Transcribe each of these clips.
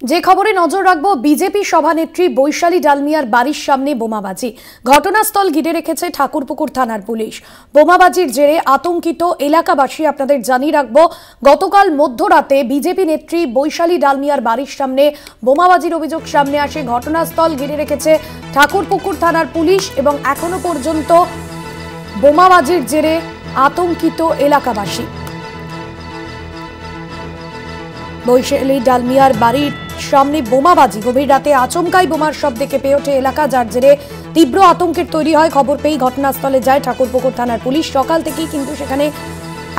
যে খবরে নজর রাখবো, বিজেপি সভানেত্রী বৈশালী ডালমিয়ার বাড়ির সামনে বোমাবাজি। ঘটনাস্থল ঘিরে রেখেছে ঠাকুরপুকুর থানার পুলিশ। বোমাবাজির জেরে আতঙ্কিত এলাকাবাসী। আপনাদের জানিয়ে রাখবো, গতকাল মধ্যরাতে বিজেপি নেত্রী বৈশালী ডালমিয়ার বাড়ির সামনে বোমাবাজির অভিযোগ সামনে আসে। ঘটনাস্থল ঘিরে রেখেছে ঠাকুরপুকুর থানার পুলিশ এবং এখনো পর্যন্ত বোমাবাজির জেরে আতঙ্কিত এলাকাবাসী। বৈশালী ডালমিয়ার বাড়ির সামনে বোমাবাজি। গভীর রাতে আচমকাই বোমার শব্দে কেঁপে ওঠে এলাকা, যার জেরে তীব্র আতঙ্কের তৈরি হয়। খবর পেয়ে ঘটনাস্থলে যায় ঠাকুরপুকুর থানার পুলিশ। সকাল থেকেই কিন্তু সেখানে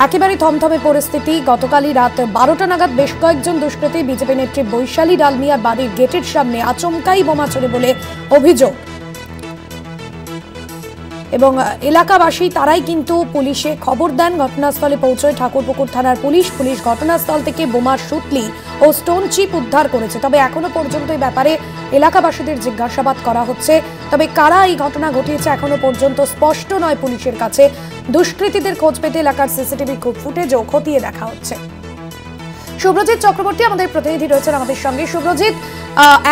একেবারে থমথমে পরিস্থিতি। গতকালই রাত 12টা নাগাদ বেশ কয়েকজন দুষ্কৃতী বিজেপি নেত্রী বৈশালী ডালমিয়ার বাড়ির গেটের সামনে আচমকাই বোমা ছোড়ে বলে অভিযোগ এবং এলাকাবাসী তারাই কিন্তু পুলিশে খবর দেন। ঘটনাস্থলে পৌঁছয় ঠাকুরপুকুর থানার পুলিশ। ঘটনাস্থল থেকে বোমার সুতলি ও স্টোন চিপ উদ্ধার করেছে। তবে এখনো পর্যন্ত এই ব্যাপারে এলাকাবাসীদের জিজ্ঞাসাবাদ করা হচ্ছে। তবে কারা এই ঘটনা ঘটিয়েছে এখনো পর্যন্ত স্পষ্ট নয় পুলিশের কাছে। দুষ্কৃতীদের খোঁজ পেতে এলাকার সিসিটিভি ফুটেজও খতিয়ে দেখা হচ্ছে। শুভ্রজিৎ চক্রবর্তী আমাদের প্রতিনিধি রয়েছেন আমাদের সঙ্গে। শুভ্রজিৎ,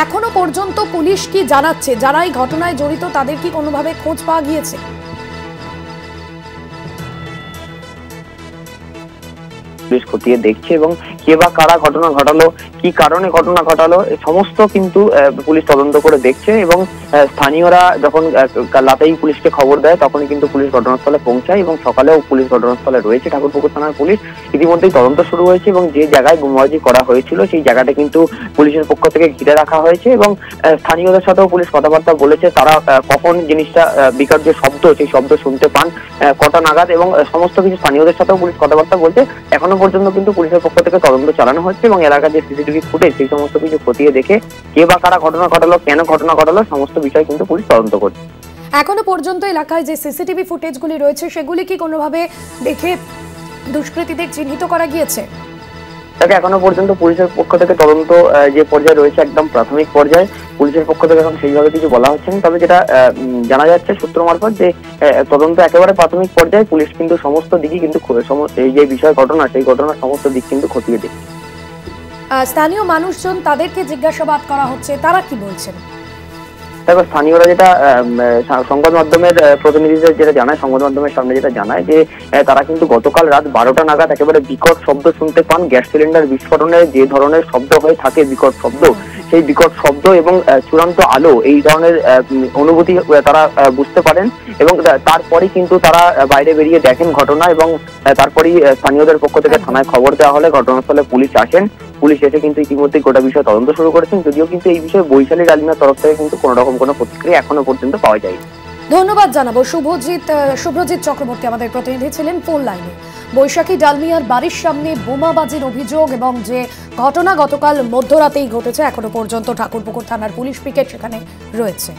এখনো পর্যন্ত পুলিশ কি জানাচ্ছে? যারা এই ঘটনায় জড়িত তাদের কি কোনোভাবে খোঁজ পাওয়া গিয়েছে? পুলিশ খতিয়ে দেখছে এবং কে বা কারা ঘটনা ঘটালো, কি কারণে ঘটনা ঘটালো, সমস্ত কিন্তু পুলিশ তদন্ত করে দেখছে। এবং স্থানীয়রা যখন রাতেই পুলিশকে খবর দেয় তখনই কিন্তু পুলিশ ঘটনাস্থলে পৌঁছায় এবং সকালেও পুলিশ ঘটনাস্থলে রয়েছে। ঠাকুরপুকুর থানার পুলিশ ইতিমধ্যেই তদন্ত শুরু হয়েছে এবং যে জায়গায় বোমাবাজি করা হয়েছিল সেই জায়গাটা কিন্তু পুলিশের পক্ষ থেকে ঘিরে রাখা হয়েছে এবং স্থানীয়দের সাথেও পুলিশ কথাবার্তা বলেছে। তারা কখন জিনিসটা বিকট যে শব্দ, সেই শব্দ শুনতে পান, কটা নাগাদ, এবং সমস্ত কিছু স্থানীয়দের সাথেও পুলিশ কথাবার্তা বলছে। এখনো পর্যন্ত কিন্তু পুলিশের পক্ষ থেকে তদন্ত চালানো হচ্ছে এবং এলাকার যে সিসিটিভি ফুটেজ সেই সমস্ত কিছু খতিয়ে দেখে কে বা কারা ঘটনা ঘটালো, কেন ঘটনা ঘটালো, সমস্ত বিষয় কিন্তু পুলিশ তদন্ত করছে। এখনো পর্যন্ত এলাকায় যে সিসিটিভি ফুটেজগুলি রয়েছে সেগুলি কি কোনোভাবে দেখে দুষ্কৃতীদের চিহ্নিত করা গিয়েছে? তাকে এখনো পর্যন্ত পুলিশের পক্ষ থেকে তদন্ত যে পর্যায়ে রয়েছে একদম প্রাথমিক পর্যায়ে, পুলিশের পক্ষ থেকে এখন সেইভাবে কিছু বলা হচ্ছে না। তবে যেটা জানা যাচ্ছে সূত্র মারফত যে তদন্ত একেবারে প্রাথমিক পর্যায়ে পুলিশ কিন্তু সমস্ত দিকই কিন্তু এই যে বিষয় ঘটনা সেই ঘটনার সমস্ত দিক কিন্তু খতিয়ে দেখছে। স্থানীয় মানুষজন, তাদেরকে জিজ্ঞাসাবাদ করা হচ্ছে, তারা কি বলছেন? দেখো, স্থানীয়রা যেটা সংবাদ মাধ্যমের প্রতিনিধিদের যেটা জানায়, সংবাদ মাধ্যমের সামনে যেটা জানায় যে তারা কিন্তু গতকাল রাত 12টা নাগাদ একেবারে বিকট শব্দ শুনতে পান। গ্যাস সিলিন্ডার বিস্ফোরণে যে ধরনের শব্দ হয়ে থাকে, বিকট শব্দ, সেই বিকট শব্দ এবং চূড়ান্ত আলো, এই ধরনের অনুভূতি তারা বুঝতে পারেন এবং তারপরেই কিন্তু তারা বাইরে বেরিয়ে দেখেন ঘটনা এবং তারপরেই স্থানীয়দের পক্ষ থেকে থানায় খবর দেওয়া হলে ঘটনাস্থলে পুলিশ আসেন। পুলিশ এসে কিন্তু ইতিমধ্যে গোটা বিষয়ে তদন্ত শুরু করেছেন, যদিও কিন্তু এই বিষয়ে বৈশালী ডালমিয়ার তরফ থেকে কিন্তু কোনো রকম কোনো প্রতিক্রিয়া এখনো পর্যন্ত পাওয়া যায়নি। ধন্যবাদ জানাবো শুভ্রজিৎ চক্রবর্তী আমাদের প্রতিনিধি ছিলেন ফোন লাইনে। বৈশালী ডালমিয়ার বাড়ির সামনে বোমাবাজির অভিযোগ এবং যে ঘটনা গতকাল মধ্যরাতেই ঘটেছে, এখনো পর্যন্ত ঠাকুরপুকুর থানার পুলিশ পিকেট সেখানে রয়েছে।